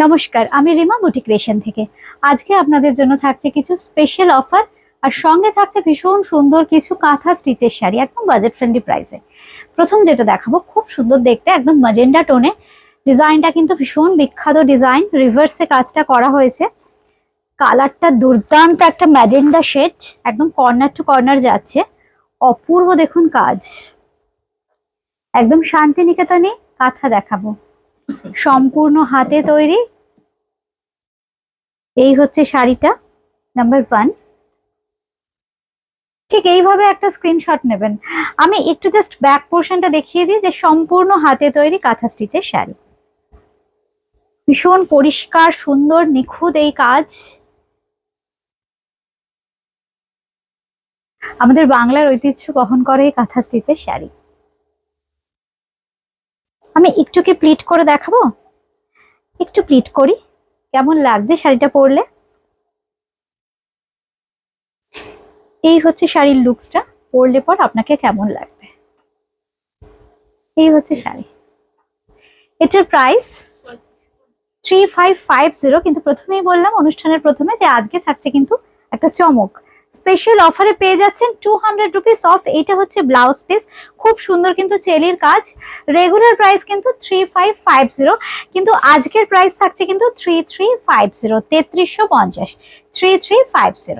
নমস্কার, আমি Rima boutique creation থেকে। আজকে আপনাদের জন্য থাকছে কিছু স্পেশাল অফার, আর সঙ্গে থাকছে ভীষণ সুন্দর কিছু কাঁথা স্টিচের শাড়ি একদম বাজেট ফ্রেন্ডলি প্রাইসে। প্রথম যেটা দেখাবো খুব সুন্দর দেখতে, একদম ম্যাজেন্ডা টোনে। ডিজাইনটা কিন্তু ভীষণ বিখ্যাত ডিজাইন, রিভার্সে কাজটা করা হয়েছে। কালারটা দুর্দান্ত, একটা ম্যাজেন্ডা শেড, একদম কর্নার টু কর্নার যাচ্ছে। অপূর্ব দেখুন কাজ, একদম শান্তিনিকেতনে কাঁথা দেখাবো, সম্পূর্ণ হাতে তৈরি। এই হচ্ছে শাড়িটা নাম্বার 1। ঠিক এইভাবে একটা স্ক্রিনশট নেবেন। আমি একটু জাস্ট ব্যাক পোর্শনটা দেখিয়ে দিই, যে সম্পূর্ণ হাতে তৈরি কাঁথা স্টিচের শাড়ি, ভীষণ পরিষ্কার সুন্দর নিখুঁত এই কাজ। আমাদের বাংলার ঐতিহ্য বহন করে এই কাঁথা স্টিচের শাড়ি। আমি একটুকে প্লিট করে দেখাবো, একটু প্লিট করি, কেমন লাগছে শাড়িটা পরলে। এই হচ্ছে শাড়ির লুকসটা, পরলে পর আপনাকে কেমন লাগবে। এই হচ্ছে শাড়ি, এটার প্রাইস 3550। কিন্তু প্রথমেই বললাম অনুষ্ঠানের প্রথমে যে আজকে থাকছে কিন্তু একটা চমক, স্পেশাল অফারে পেয়ে যাচ্ছেন 200 রুপিস অফ। এটা হচ্ছে ব্লাউজ পিস, খুব সুন্দর কিন্তু চেলির কাজ। রেগুলার প্রাইস কিন্তু 3550, কিন্তু আজকের প্রাইস থাকছে কিন্তু 3350, 3350, 3350।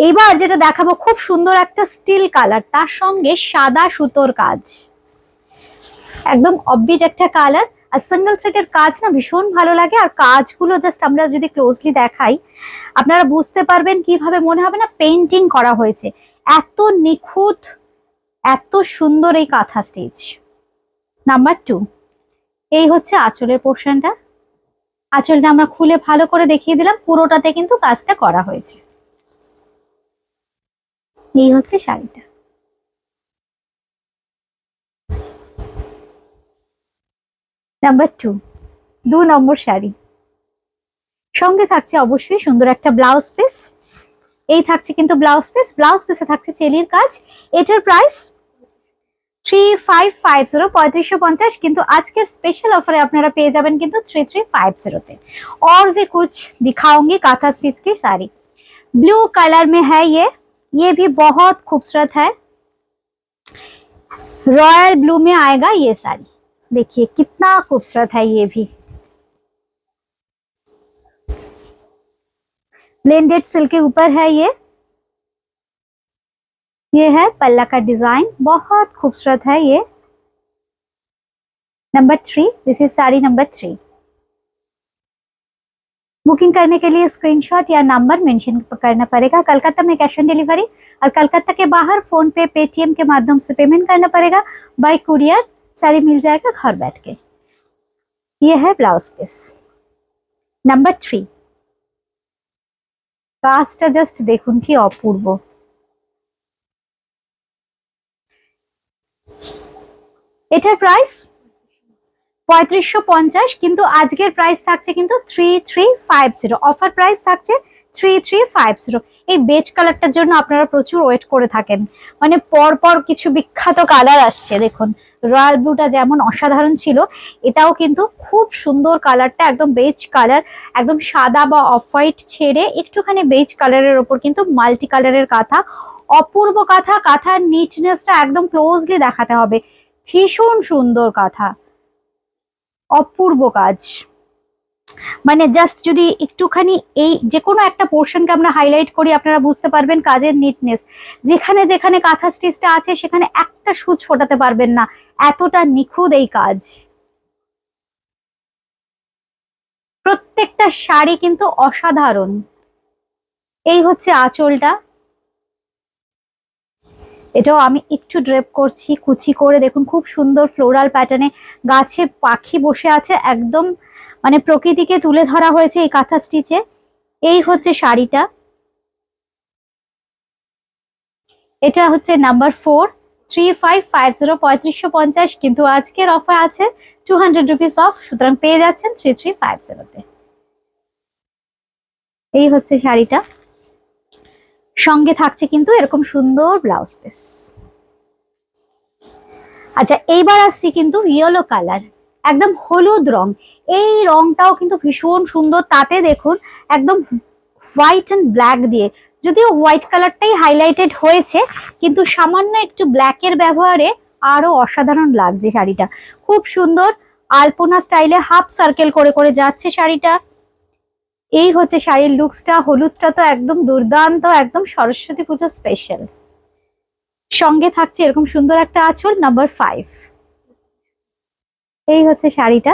এইবার যেটা দেখাবো খুব সুন্দর একটা স্টিল কালার, তার সঙ্গে সাদা সুতোর কাজ, একদম অফবিট একটা কালার। আর সিঙ্গেল থ্রেডের কাজ না ভীষণ ভালো লাগে। আর কাজগুলো জাস্ট আমরা যদি ক্লোজলি দেখাই, আপনারা বুঝতে পারবেন কিভাবে মনে হবে না পেইন্টিং করা হয়েছে। এত নিখুঁত, এত সুন্দর এই কাঁথা স্টিচ। নাম্বার 2, এই হচ্ছে আঁচলের পোর্শনটা। আঁচলটা আমরা খুলে ভালো করে দেখিয়ে দিলাম, পুরোটাতে কিন্তু কাজটা করা হয়েছে। এই হচ্ছে শাড়িটা। নাম্বার 2 নম্বর শাড়ি, সঙ্গে থাকছে অবশ্যই সুন্দর একটা ব্লাউজ পিস। এই থাকছে কিন্তু ব্লাউজ পিস, ব্লাউজ পিসে থাকছে চেলির কাজ। এটার প্রাইস 3550, 3550, কিন্তু আজকের স্পেশাল অফারে আপনারা পেয়ে যাবেন কিন্তু 3350 তে। और भी कुछ दिखाऊंगी कांथा स्टिच की साड़ी। ब्लू कलर में है ये भी बहुत खूबसूरत है, रॉयल ब्लू में आएगा ये साड़ी। देखिए कितना खूबसूरत है, ये भी ब्लेंडेड सिल्क के ऊपर है। ये है पल्ला का डिजाइन, बहुत खूबसूरत है ये। Number 3, this is sari number 3। Booking करने के लिए स्क्रीनशॉट या नंबर मेंशन करना पड़ेगा। कलकत्ता में कैश ऑन डिलीवरी, और कलकत्ता के बाहर फोन पे पेटीएम के माध्यम से पेमेंट करना पड़ेगा। बाय कुरियर साड़ी मिल जाएगा घर बैठ के। ये है ब्लाउज पीस नंबर 3। কাজটা জাস্ট দেখুন কি অপূর্ব। এটার প্রাইস 3550, কিন্তু আজকের প্রাইস থাকছে কিন্তু 3350। অফার প্রাইস থাকছে 3350। এই বেজ কালারটার জন্য আপনারা প্রচুর ওয়েট করে থাকেন, মানে পরপর কিছু বিখ্যাত কালার আসছে। দেখুন রয়্যাল ব্লুটা যেমন অসাধারণ ছিল, এটাও কিন্তু খুব সুন্দর কালারটা, একদম বেজ কালার, একদম সাদা বা অফ হোয়াইট ছেড়ে একটুখানি বেজ কালারের ওপর কিন্তু মাল্টি কালারের কাঁথা। অপূর্ব কাঁথা, কাঁথার নিটনেসটা একদম ক্লোজলি দেখাতে হবে। ভীষণ সুন্দর কাঁথা, অপূর্ব কাজ। মানে জাস্ট যদি একটুখানি এই যে কোনো একটা পোর্শনকে আমরা হাইলাইট করি, আপনারা বুঝতে পারবেন কাজের নিটনেস। যেখানে যেখানে কাঁথা স্টিচটা আছে সেখানে একটা সূচ ফোটাতে পারবেন না, এতটা নিখুঁত এই কাজ। প্রত্যেকটা শাড়ি কিন্তু অসাধারণ। এই হচ্ছে আঁচলটা, এটাও আমি একটু ড্রেপ করছি কুচি করে। দেখুন খুব সুন্দর ফ্লোরাল প্যাটার্নে গাছে পাখি বসে আছে, একদম মানে প্রকৃতিকে তুলে ধরা হয়েছে এই কাঁথা স্টিচে। এই হচ্ছে শাড়িটা, এটা হচ্ছে নাম্বার 4, 3550, 3550, কিন্তু আজকের অফার আছে 200 রুপিস অফ, সুতরাং পেয়ে যাচ্ছেন 3350 তে। এই হচ্ছে শাড়িটা, সঙ্গে থাকছে কিন্তু এরকম সুন্দর ব্লাউজ পিস। আচ্ছা এইবার আসছি কিন্তু ইয়েলো কালার, একদম হলুদ রং, এই রংটাও কিন্তু ভীষণ সুন্দর। তাতে দেখুন একদম হোয়াইট অ্যান্ড ব্ল্যাক দিয়ে, যদিও হোয়াইট কালারটাই হাইলাইটেড হয়েছে, কিন্তু সামান্য একটু ব্ল্যাকের ব্যবহারে আরো অসাধারণ লাগছে শাড়িটা। খুব সুন্দর আলপনা স্টাইলে হাফ সার্কেল করে করে যাচ্ছে শাড়িটা। এই হচ্ছে শাড়ির লুকসটা। হলুদটা তো একদম দুর্দান্ত, একদম সরস্বতী পুজো স্পেশাল। সঙ্গে থাকছে এরকম সুন্দর একটা আঁচল, নাম্বার 5। এই হচ্ছে শাড়িটা।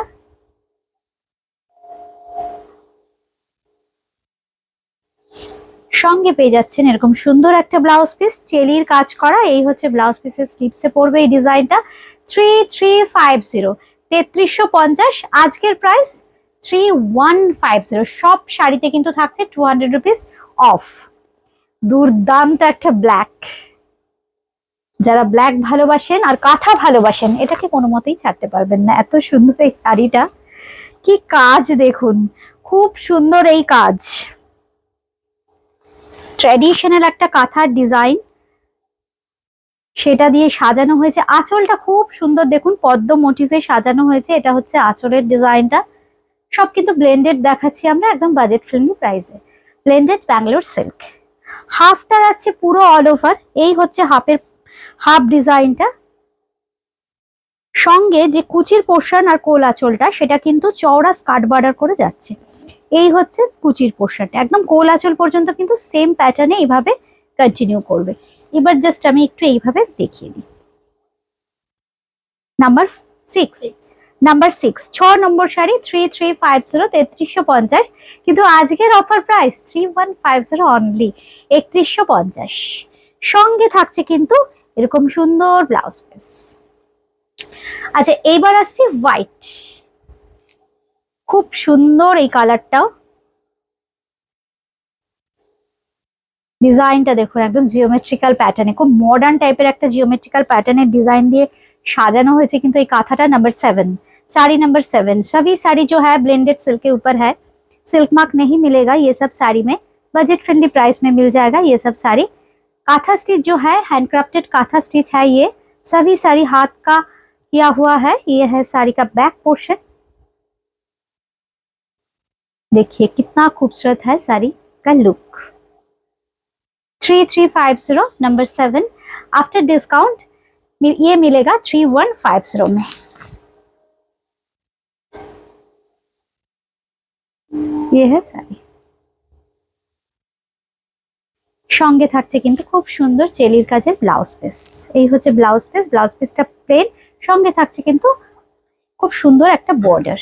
সঙ্গে পেয়ে যাচ্ছেন এরকম সুন্দর একটা ব্লাউজ পিস, চেলির কাজ করা। এই হচ্ছে ব্লাউজ পিসের স্লিপসে পড়বে এই ডিজাইনটা। 3350, 3350। আজকের প্রাইস 3150। সব শাড়িতে কিন্তু থাকছে 200 রুপিস অফ। দুর্দান্ত একটা ব্ল্যাক, যারা ব্ল্যাক ভালোবাসেন আর কাঁথা ভালোবাসেন এটাকে কোনো মতেই ছাড়তে পারবেন না। এত সুন্দর এই শাড়িটা, কি কাজ দেখুন, খুব সুন্দর এই কাজ। ট্র্যাডিশনাল একটা কাঁথার ডিজাইন, সেটা দিয়ে সাজানো হয়েছে। আঁচলটা খুব সুন্দর দেখুন, পদ্ম মোটিভে সাজানো হয়েছে। এটা হচ্ছে আঁচলের ডিজাইনটা। সব কিন্তু ব্লেন্ডেড দেখাচ্ছি আমরা, একদম বাজেট ফ্রেন্ডলি প্রাইসে। Blended Bangalore silk. হাফটা যাচ্ছে পুরো অল ওভার। এই হচ্ছে হাফ ডিজাইনটা। সঙ্গে যে কুচির পোর্শন আর কোল আঁচলটা, সেটা কিন্তু চওড়া স্কার্ট বর্ডার করে যাচ্ছে। এই হচ্ছে কুচির পোর্শনটা, একদম কোল আঁচল পর্যন্ত কিন্তু সেম প্যাটার্নে এইভাবে কন্টিনিউ করবে। এবার জাস্ট আমি একটু এইভাবে দেখিয়ে দিই। নাম্বার 6, 6 নম্বর শাড়ি 3350, 3350। কিন্তু আজকের অফার প্রাইস 3150 অনলি, 3150। সঙ্গে থাকছে কিন্তু এরকম সুন্দর ব্লাউজ পিস। আচ্ছা, এইবার আসছি হোয়াইট। খুব সুন্দর এই কালারটাও। ডিজাইনটা দেখুন, একদম জিওমেট্রিক্যাল প্যাটার্নে, খুব মডার্ন টাইপের একটা জিওমেট্রিক্যাল প্যাটার্নের ডিজাইন দিয়ে সাজানো হয়েছে কিন্তু এই কাঁথাটা। Number 7, sari number 7। सभी साड़ी जो है ब्लेंडेड सिल्क के ऊपर है, सिल्क मार्क नहीं मिलेगा ये सब साड़ी में, बजट फ्रेंडली प्राइस में मिल जाएगा ये सब साड़ी। काथा स्टिच जो है, हैंडक्राफ्टेड काथा स्टिच है ये। सभी साड़ी हाथ का किया हुआ है। ये है साड़ी का बैक पोर्शन। देखिए कितना खूबसूरत है साड़ी का लुक। 3350, नंबर 7। आफ्टर डिस्काउंट ये मिलेगा 3150 में। ये है साड़ी। সঙ্গে থাকছে কিন্তু খুব সুন্দর চেলির কাজের ব্লাউজ পিস। এই হচ্ছে ব্লাউজ পিস। ব্লাউজ পিসটা প্লেন, সঙ্গে থাকছে কিন্তু খুব সুন্দর একটা বর্ডার।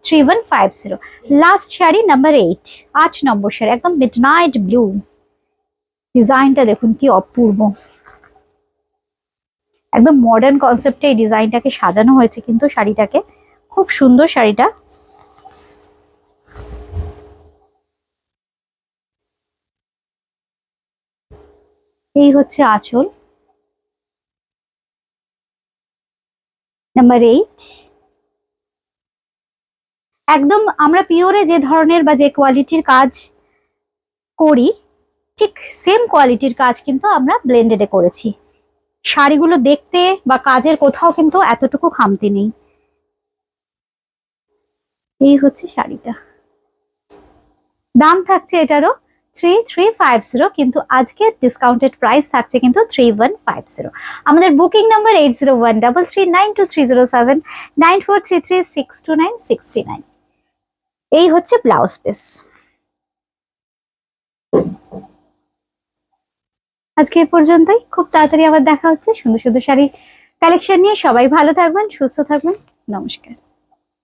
3150। লাস্ট শাড়ি নাম্বার 8, 8 নম্বর শাড়ি, একদম মিডনাইট ব্লু। ডিজাইনটা দেখুন কি অপূর্ব, একদম মডার্ন কনসেপ্টে এই ডিজাইনটাকে সাজানো হয়েছে কিন্তু শাড়িটাকে। খুব সুন্দর শাড়িটা। এই হচ্ছে আঁচল, নাম্বার 8। একদম আমরা পিওরে যে ধরনের বা যে কোয়ালিটির কাজ করি, ঠিক সেম কোয়ালিটির কাজ কিন্তু আমরা ব্লেন্ডেডে করেছি। শাড়িগুলো দেখতে বা কাজের কোথাও কিন্তু এতটুকু খামতি নেই। এই হচ্ছে শাড়িটা। দাম থাকছে এটারও 3350, কিন্তু আজকে ডিসকাউন্টেড প্রাইস থাকছে কিন্তু 3150। আমাদের বুকিং নাম্বার 8013392307, 9433629639। এই হচ্ছে ব্লাউজ পিস। আজকে এই পর্যন্তই, খুব তাড়াতাড়ি আবার দেখা হচ্ছে সুন্দর সুন্দর শাড়ি কালেকশন নিয়ে। সবাই ভালো থাকবেন, সুস্থ থাকবেন, নমস্কার।